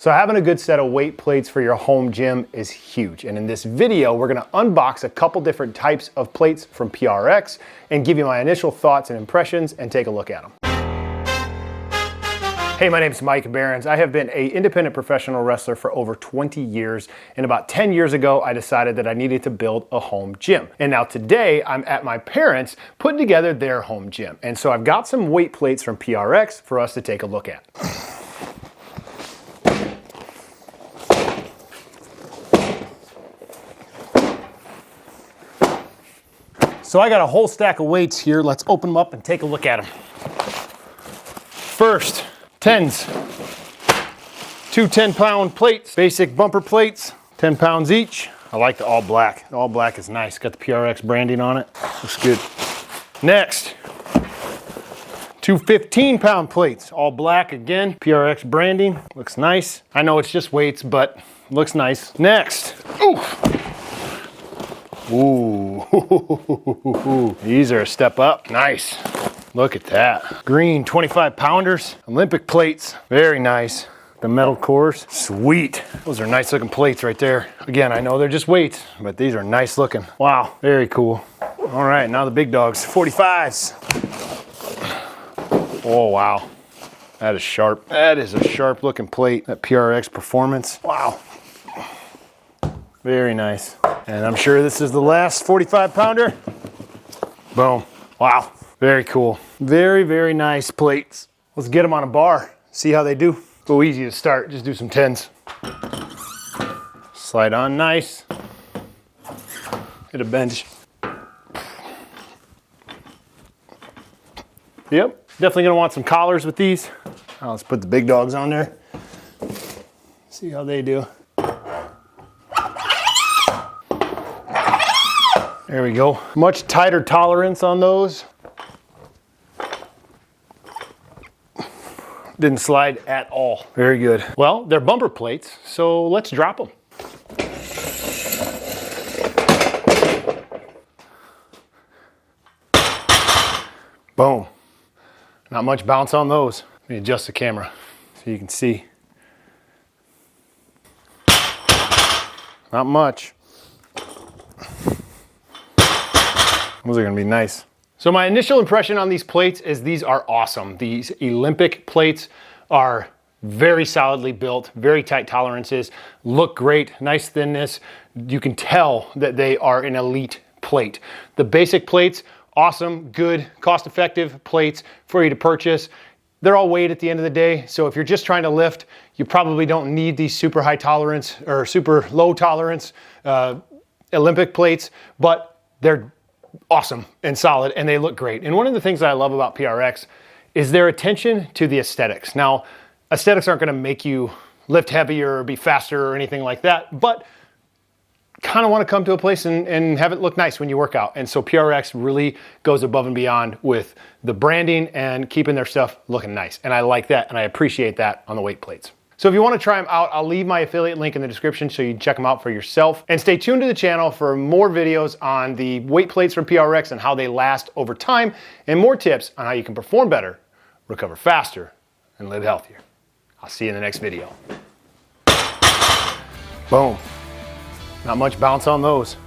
So having a good set of weight plates for your home gym is huge. And in this video, we're gonna unbox a couple different types of plates from PRx and give you my initial thoughts and impressions and take a look at them. Hey, my name's Mike Behrens. I have been an independent professional wrestler for over 20 years. And about 10 years ago, I decided that I needed to build a home gym. And now today, I'm at my parents' putting together their home gym. And so I've got some weight plates from PRx for us to take a look at. So I got a whole stack of weights here. Let's open them up and take a look at them. First, 10s. Two 10-pound plates, basic bumper plates, 10 pounds each. I like the all black. The all black is nice. Got the PRx branding on it. Looks good. Next, two 15-pound plates, all black again. PRx branding, looks nice. I know it's just weights, but looks nice. Next, ooh, these are a step up. Nice. Look at that. Green 25 pounders, Olympic plates, very nice. The metal cores, sweet. Those are nice looking plates right there. Again, I know they're just weights, but these are nice looking. Wow, very cool. All right, now the big dogs, 45s. Oh, wow. That is sharp. That is a sharp looking plate. That PRx Performance. Wow. Very nice. And I'm sure this is the last 45 pounder. Boom. Wow. Very cool. Very, very nice plates. Let's get them on a bar. See how they do. Go easy to start. Just do some 10s. Slide on nice. Hit a bench. Yep. Definitely gonna want some collars with these. Now let's put the big dogs on there. See how they do. There we go. Much tighter tolerance on those. Didn't slide at all. Very good. Well, they're bumper plates, so let's drop them. Boom. Not much bounce on those. Let me adjust the camera so you can see. Not much. Those are gonna be nice. So my initial impression on these plates is these are awesome. These Olympic plates are very solidly built, very tight tolerances, look great, nice thinness. You can tell that they are an elite plate. The basic plates, awesome, good, cost-effective plates for you to purchase. They're all weight at the end of the day, so if you're just trying to lift, you probably don't need these super high tolerance or super low tolerance Olympic plates, but they're awesome and solid, and they look great. And one of the things that I love about PRx is their attention to the aesthetics. Now, aesthetics aren't gonna make you lift heavier or be faster or anything like that, but kind of want to come to a place and have it look nice when you work out. And so PRx really goes above and beyond with the branding and keeping their stuff looking nice. And I like that, and I appreciate that on the weight plates. So if you want to try them out, I'll leave my affiliate link in the description so you can check them out for yourself. And stay tuned to the channel for more videos on the weight plates from PRx and how they last over time, and more tips on how you can perform better, recover faster, and live healthier. I'll see you in the next video. Boom. Not much bounce on those.